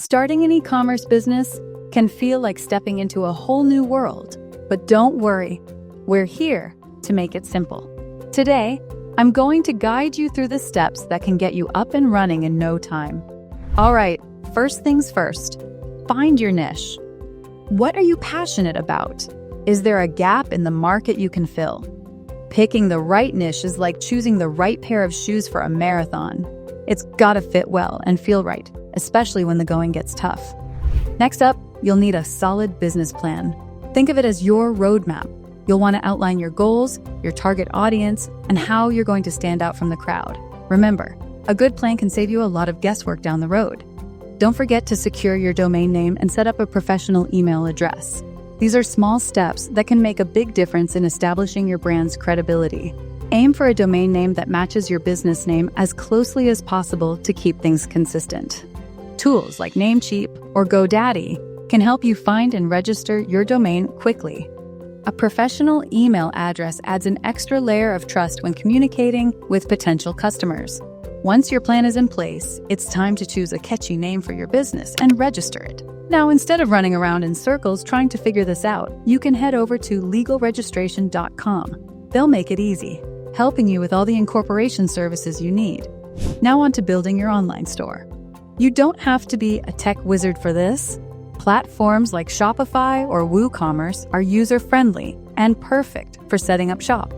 Starting an e-commerce business can feel like stepping into a whole new world, but don't worry, we're here to make it simple. Today, I'm going to guide you through the steps that can get you up and running in no time. All right, first things first, find your niche. What are you passionate about? Is there a gap in the market you can fill? Picking the right niche is like choosing the right pair of shoes for a marathon. It's gotta fit well and feel right, especially when the going gets tough. Next up, you'll need a solid business plan. Think of it as your roadmap. You'll want to outline your goals, your target audience, and how you're going to stand out from the crowd. Remember, a good plan can save you a lot of guesswork down the road. Don't forget to secure your domain name and set up a professional email address. These are small steps that can make a big difference in establishing your brand's credibility. Aim for a domain name that matches your business name as closely as possible to keep things consistent. Tools like Namecheap or GoDaddy can help you find and register your domain quickly. A professional email address adds an extra layer of trust when communicating with potential customers. Once your plan is in place, it's time to choose a catchy name for your business and register it. Now, instead of running around in circles trying to figure this out, you can head over to legalregistration.com. They'll make it easy, helping you with all the incorporation services you need. Now on to building your online store. You don't have to be a tech wizard for this. Platforms like Shopify or WooCommerce are user-friendly and perfect for setting up shop.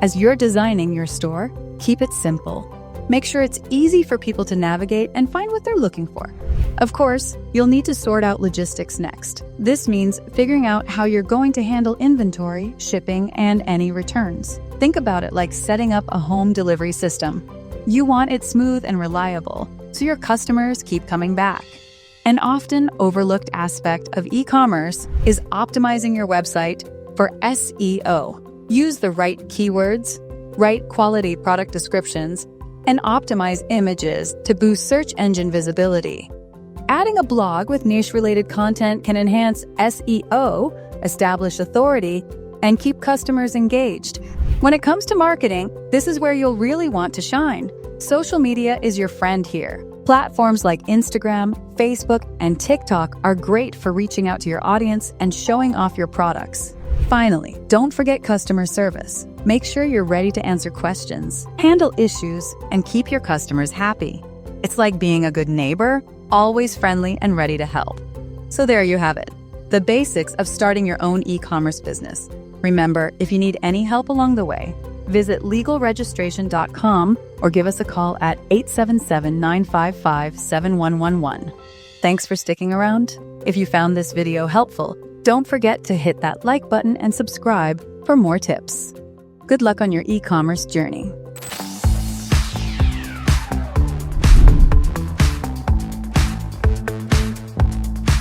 As you're designing your store, keep it simple. Make sure it's easy for people to navigate and find what they're looking for. Of course, you'll need to sort out logistics next. This means figuring out how you're going to handle inventory, shipping, and any returns. Think about it like setting up a home delivery system. You want it smooth and reliable, so your customers keep coming back. An often overlooked aspect of e-commerce is optimizing your website for SEO. Use the right keywords, write quality product descriptions, and optimize images to boost search engine visibility. Adding a blog with niche-related content can enhance SEO, establish authority, and keep customers engaged. When it comes to marketing, this is where you'll really want to shine. Social media is your friend here. Platforms like Instagram, Facebook, and TikTok are great for reaching out to your audience and showing off your products. Finally, don't forget customer service. Make sure you're ready to answer questions, handle issues, and keep your customers happy. It's like being a good neighbor, always friendly and ready to help. So there you have it, the basics of starting your own e-commerce business. Remember, if you need any help along the way, visit legalregistration.com or give us a call at 877-955-7111. Thanks for sticking around. If you found this video helpful, don't forget to hit that like button and subscribe for more tips. Good luck on your e-commerce journey.